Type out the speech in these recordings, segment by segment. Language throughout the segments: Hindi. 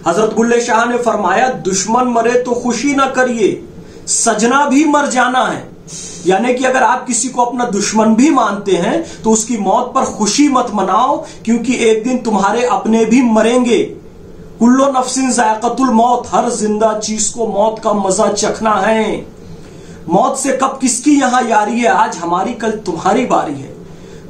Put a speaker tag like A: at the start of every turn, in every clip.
A: हजरत बुल्ले शाह ने फरमाया, दुश्मन मरे तो खुशी ना करिए, सजना भी मर जाना है। यानी कि अगर आप किसी को अपना दुश्मन भी मानते हैं तो उसकी मौत पर खुशी मत मनाओ, क्योंकि एक दिन तुम्हारे अपने भी मरेंगे। कुल्लो नफ्सिन जायक़तुल मौत, हर जिंदा चीज को मौत का मजा चखना है। मौत से कब किसकी यहां यारी है, आज हमारी कल तुम्हारी बारी है।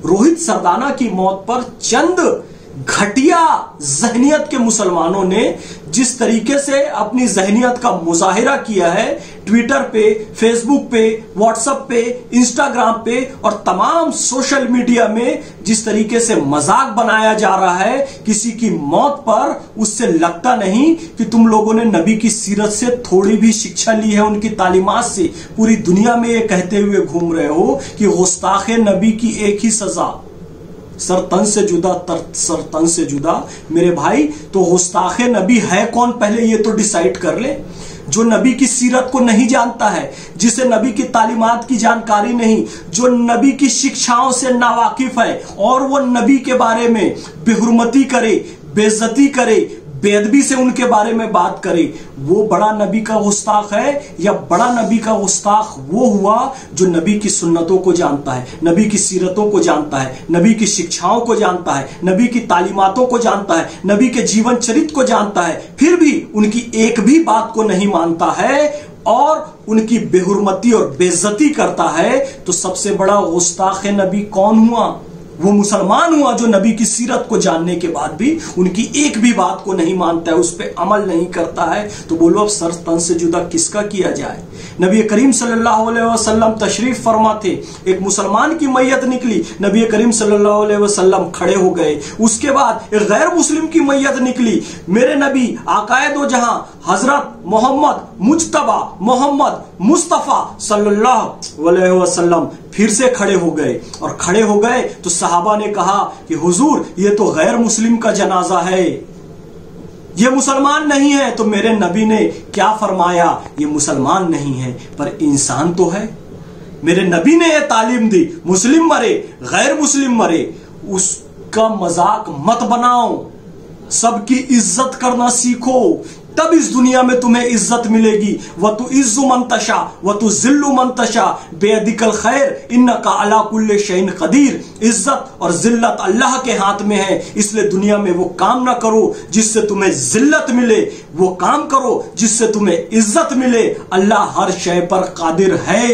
A: रोहित सरदाना की मौत पर चंद घटिया जहनियत के मुसलमानों ने जिस तरीके से अपनी जहनियत का मुजाहिरा किया है, ट्विटर पे, फेसबुक पे, व्हाट्सएप पे, इंस्टाग्राम पे और तमाम सोशल मीडिया में जिस तरीके से मजाक बनाया जा रहा है किसी की मौत पर, उससे लगता नहीं कि तुम लोगों ने नबी की सीरत से थोड़ी भी शिक्षा ली है, उनकी तालीमात से। पूरी दुनिया में ये कहते हुए घूम रहे हो कि गुस्ताखे नबी की एक ही सजा, सर तन से जुदा, सर तन से जुदा। मेरे भाई, तो गुस्ताखे नबी है कौन, पहले ये तो डिसाइड कर ले। जो नबी की सीरत को नहीं जानता है, जिसे नबी की तालीमात की जानकारी नहीं, जो नबी की शिक्षाओं से नावाकिफ है और वो नबी के बारे में बेहुरमती करे, बेइज्जती करे, बेअदबी से उनके बारे में बात करे, वो बड़ा नबी का गुस्ताख है? या बड़ा नबी का गुस्ताख वो हुआ जो नबी की सुन्नतों को जानता है, नबी की सीरतों को जानता है, नबी की शिक्षाओं को जानता है, नबी की तालीमातों को जानता है, नबी के जीवन चरित्र को जानता है, फिर भी उनकी एक भी बात को नहीं मानता है और उनकी बेहुरमती और बेइज्जती करता है। तो सबसे बड़ा गुस्ताख नबी कौन हुआ? वो मुसलमान हुआ जो नबी की सीरत को जानने के बाद भी उनकी एक भी बात को नहीं मानता है, उस पर अमल नहीं करता है। तो बोलो अब सर तन से जुदा किसका किया जाए? नबी करीम सल्लल्लाहु अलैहि वसल्लम तशरीफ फरमा थे, एक मुसलमान की मैयत निकली, नबी करीम सल्लल्लाहु अलैहि वसल्लम खड़े हो गए। उसके बाद एक गैर मुस्लिम की मैयत निकली, मेरे नबी आकाए दो जहां हजरत मोहम्मद मुज्तबा मोहम्मद मुस्तफा सल्लल्लाहु अलैहि वसल्लम फिर से खड़े हो गए। और खड़े हो गए तो सहाबा ने कहा कि हुजूर ये तो गैर मुस्लिम का जनाजा है, ये मुसलमान नहीं है। तो मेरे नबी ने क्या फरमाया? ये मुसलमान नहीं है पर इंसान तो है। मेरे नबी ने यह तालीम दी, मुस्लिम मरे गैर मुस्लिम मरे, उसका मजाक मत बनाओ, सबकी इज्जत करना सीखो, तब इस दुनिया में तुम्हें इज्जत मिलेगी। व तु इज्जु मंतशा व तु जिल्लु मंतशा बेअदिकल खैर इन्नका अला कुल्ले शैइन कदीर। इज्जत और जिल्लत अल्लाह के हाथ में है, इसलिए दुनिया में वो काम ना करो जिससे तुम्हें जिल्लत मिले, वो काम करो जिससे तुम्हें इज्जत मिले। अल्लाह हर शय पर कादिर है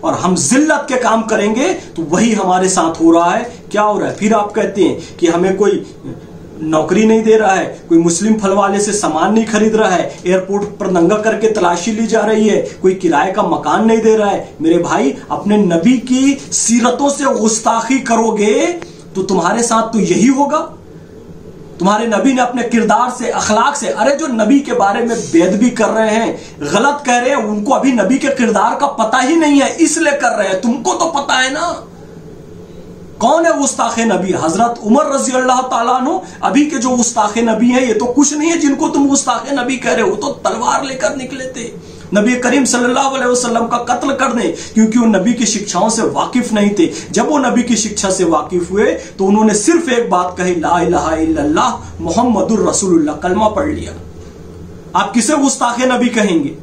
A: और हम जिल्लत के काम करेंगे तो वही हमारे साथ हो रहा है। क्या हो रहा है? फिर आप कहते हैं कि हमें कोई नौकरी नहीं दे रहा है, कोई मुस्लिम फल वाले से सामान नहीं खरीद रहा है, एयरपोर्ट पर नंगा करके तलाशी ली जा रही है, कोई किराए का मकान नहीं दे रहा है। मेरे भाई, अपने नबी की सीरतों से गुस्ताखी करोगे तो तुम्हारे साथ तो यही होगा। तुम्हारे नबी ने अपने किरदार से, अखलाक से, अरे जो नबी के बारे में बेअदबी कर रहे हैं, गलत कह रहे हैं, उनको अभी नबी के किरदार का पता ही नहीं है, इसलिए कर रहे हैं। तुमको तो पता है ना कौन है गुस्ताखे नबी? हजरत उमर रजी अल्लाह ताला अन्हु अभी के जो गुस्ताखे नबी हैं, ये तो कुछ नहीं है जिनको तुम गुस्ताखे नबी कह रहे हो। तो तलवार लेकर निकले थे नबी करीम सल्लल्लाहु अलैहि वसल्लम का कत्ल करने, क्योंकि वो नबी की शिक्षाओं से वाकिफ नहीं थे। जब वो नबी की शिक्षा से वाकिफ हुए तो उन्होंने सिर्फ एक बात कही, ला इलाहा इल्लल्लाह मुहम्मदुर रसूलुल्लाह, कलमा पढ़ लिया। आप किसे गुस्ताखे नबी कहेंगे?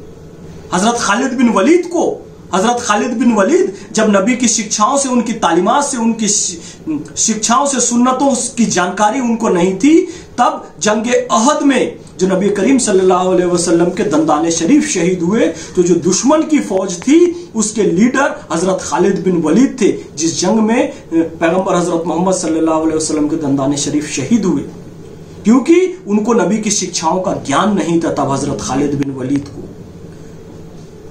A: हजरत खालिद बिन वलीद को। हजरत खालिद बिन वलीद जब नबी की शिक्षाओं से, उनकी तालीमात से, उनकी शिक्षाओं से, सुन्नतों की जानकारी उनको नहीं थी, तब जंगे अहद में जो नबी करीम सल्लल्लाहु अलैहि वसल्लम के दंदाने शरीफ शहीद हुए, तो जो दुश्मन की फौज थी उसके लीडर हजरत खालिद बिन वलीद थे, जिस जंग में पैगंबर हजरत मोहम्मद सल्लल्लाहु अलैहि वसल्लम के दंदाने शरीफ शहीद हुए, क्योंकि उनको नबी की शिक्षाओं का ज्ञान नहीं था तब हजरत खालिद बिन वलीद को।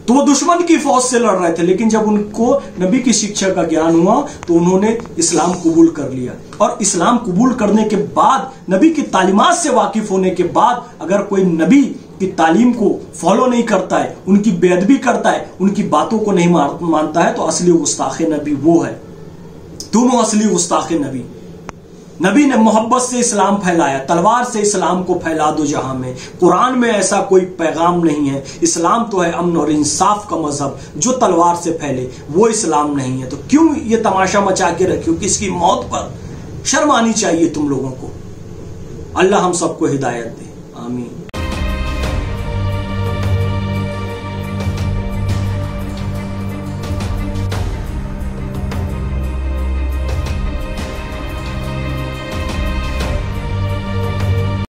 A: तो वो दुश्मन की फौज से लड़ रहे थे, लेकिन जब उनको नबी की शिक्षा का ज्ञान हुआ तो उन्होंने इस्लाम कबूल कर लिया। और इस्लाम कबूल करने के बाद, नबी की तालीमात से वाकिफ होने के बाद, अगर कोई नबी की तालीम को फॉलो नहीं करता है, उनकी बेअदबी करता है, उनकी बातों को नहीं मानता है, तो असली गुस्ताखे नबी वो है। दोनों असली गुस्ताखे नबी। नबी ने मोहब्बत से इस्लाम फैलाया, तलवार से इस्लाम को फैला दो जहां में। कुरान में ऐसा कोई पैगाम नहीं है। इस्लाम तो है अमन और इंसाफ का मजहब, जो तलवार से फैले वो इस्लाम नहीं है। तो क्यों ये तमाशा मचा के रखे हो? किसकी मौत पर शर्म आनी चाहिए तुम लोगों को। अल्लाह हम सबको हिदायत दे, आमीन।